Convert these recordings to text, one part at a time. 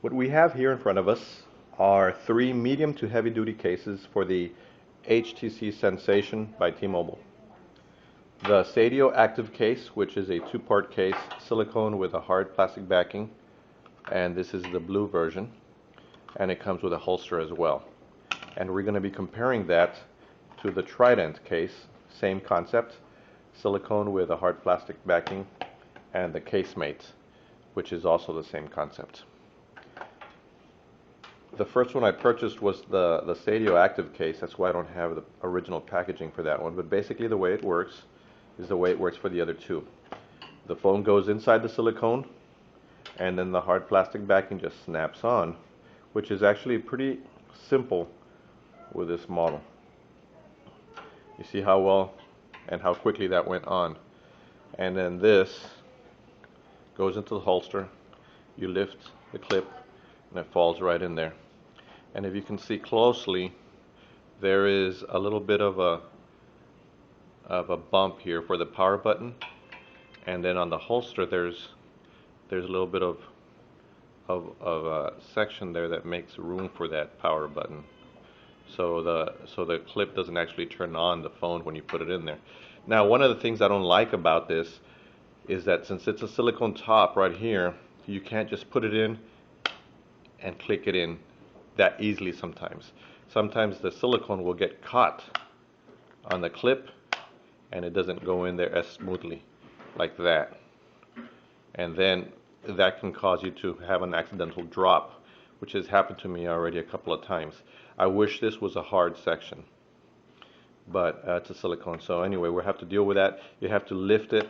What we have here in front of us are three medium to heavy duty cases for the HTC Sensation by T-Mobile. The Seidio active case, which is a two-part case, silicone with a hard plastic backing, and this is the blue version, and it comes with a holster as well. And we're going to be comparing that to the Trident case, same concept, silicone with a hard plastic backing, and the casemate, which is also the same concept. The first one I purchased was the Seidio active case. That's why I don't have the original packaging for that one. But basically the way it works is the way it works for the other two. The phone goes inside the silicone, and then the hard plastic backing just snaps on, which is actually pretty simple with this model. You see how well and how quickly that went on. And then this goes into the holster. You lift the clip and it falls right in there. And if you can see closely, there is a little bit of a bump here for the power button, and then on the holster there's a little bit of a section there that makes room for that power button. So the clip doesn't actually turn on the phone when you put it in there. Now, one of the things I don't like about this is that since it's a silicone top right here, you can't just put it in and click it in that easily sometimes. Sometimes the silicone will get caught on the clip and it doesn't go in there as smoothly like that. And then that can cause you to have an accidental drop, which has happened to me already a couple of times. I wish this was a hard section, but it's a silicone. So anyway, we'll have to deal with that. You have to lift it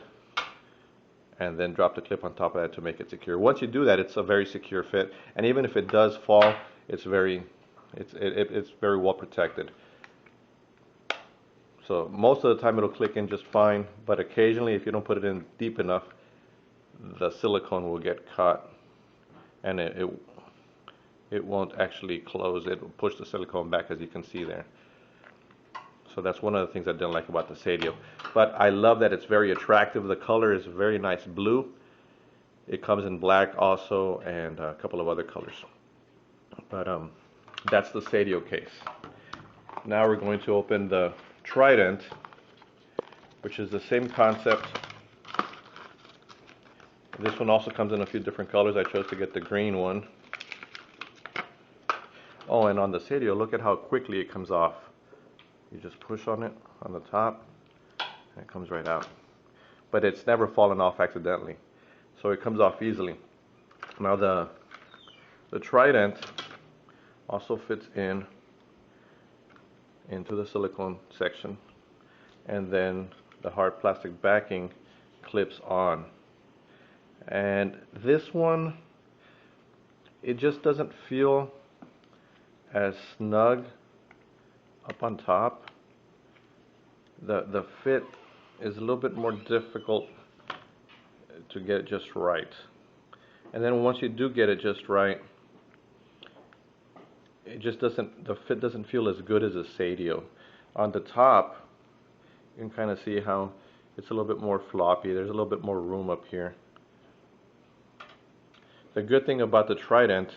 and then drop the clip on top of that to make it secure. Once you do that, it's a very secure fit, and even if it does fall, it's very well protected. So most of the time it'll click in just fine, but occasionally if you don't put it in deep enough, the silicone will get caught and it won't actually close. It will push the silicone back, as you can see there. So that's one of the things I didn't like about the Seidio. But I love that it's very attractive. The color is very nice blue. It comes in black also, and a couple of other colors. But that's the Seidio case. Now we're going to open the Trident, which is the same concept. This one also comes in a few different colors. I chose to get the green one. Oh, and on the Seidio, look at how quickly it comes off. You just push on it on the top, and it comes right out. But it's never fallen off accidentally, so it comes off easily. Now the Trident also fits into the silicone section, and then the hard plastic backing clips on. And this one, it just doesn't feel as snug up on top. The fit is a little bit more difficult to get it just right. And then once you do get it just right, the fit doesn't feel as good as a Seidio. On the top, you can kind of see how it's a little bit more floppy. There's a little bit more room up here. The good thing about the Trident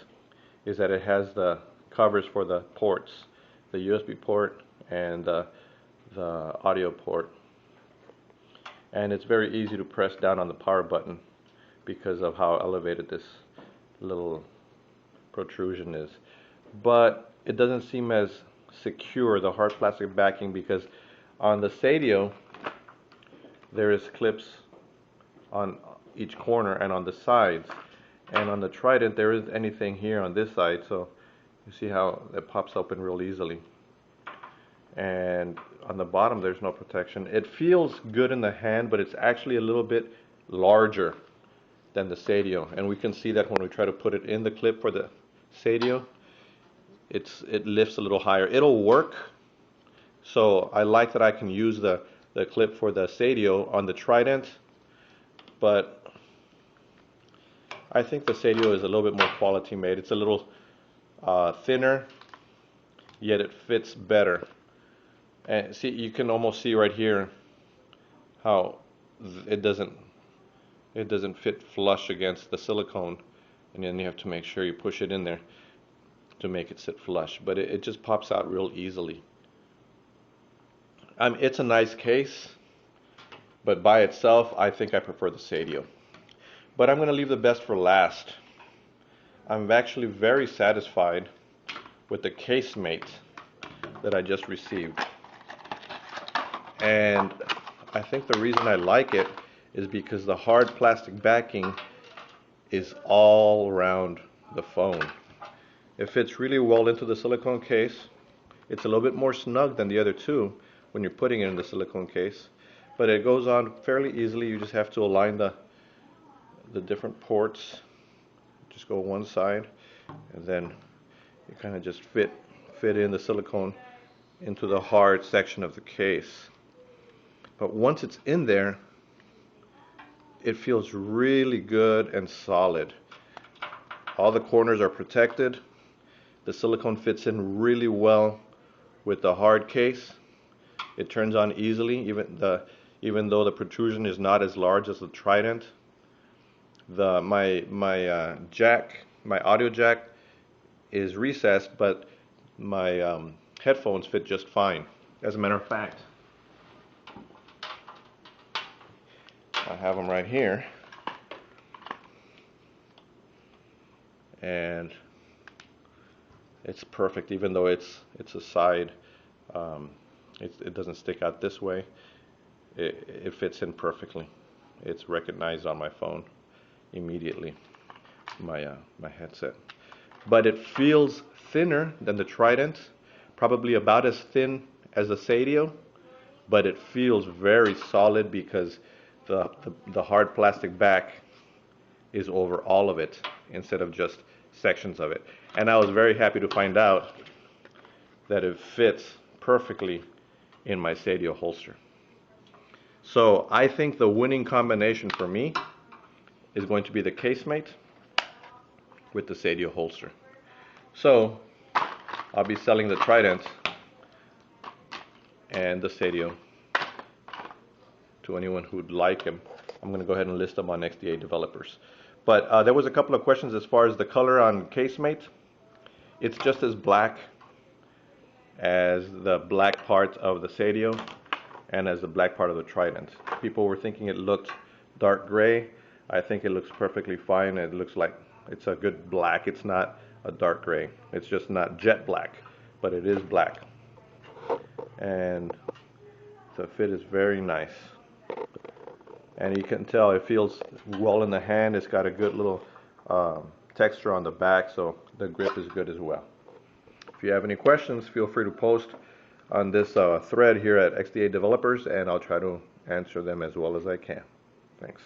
is that it has the covers for the ports, the USB port and the audio port. And it's very easy to press down on the power button because of how elevated this little protrusion is. But it doesn't seem as secure, the hard plastic backing, because on the Seidio there is clips on each corner and on the sides, and on the Trident there isn't anything here on this side, so you see how it pops open real easily. And on the bottom there's no protection. It feels good in the hand, but it's actually a little bit larger than the Seidio, and we can see that when we try to put it in the clip for the Seidio. It lifts a little higher. It'll work, so I like that I can use the clip for the Seidio on the Trident, but I think the Seidio is a little bit more quality made. It's a little thinner, yet it fits better. And see, you can almost see right here how it doesn't fit flush against the silicone and then you have to make sure you push it in there to make it sit flush, but it just pops out real easily. It's a nice case, but by itself I think I prefer the Seidio. But I'm going to leave the best for last. I'm actually very satisfied with the casemate that I just received, and I think the reason I like it is because the hard plastic backing is all around the phone. It fits really well into the silicone case. It's a little bit more snug than the other two when you're putting it in the silicone case, but it goes on fairly easily. You just have to align the different ports. Just go one side, and then you kind of just fit in the silicone into the hard section of the case. But once it's in there, it feels really good and solid. All the corners are protected. The silicone fits in really well with the hard case. It turns on easily, even though the protrusion is not as large as the Trident. My audio jack is recessed, but my headphones fit just fine. As a matter of fact, I have them right here, and it's perfect. Even though it's a side, it doesn't stick out this way. It fits in perfectly. It's recognized on my phone immediately, my headset. But it feels thinner than the Trident, probably about as thin as the Seidio, but it feels very solid because the hard plastic back is over all of it instead of just sections of it. And I was very happy to find out that it fits perfectly in my Seidio holster. So I think the winning combination for me is going to be the casemate with the Seidio holster. So I'll be selling the Trident and the Seidio to anyone who'd like them. I'm going to go ahead and list them on XDA developers. But there was a couple of questions as far as the color on casemate. It's just as black as the black part of the Seidio and as the black part of the Trident. People were thinking it looked dark gray. I think it looks perfectly fine. It looks like it's a good black. It's not a dark gray. It's just not jet black, but it is black. And the fit is very nice. And you can tell it feels well in the hand. It's got a good little texture on the back, so the grip is good as well. If you have any questions, feel free to post on this thread here at XDA Developers, and I'll try to answer them as well as I can. Thanks.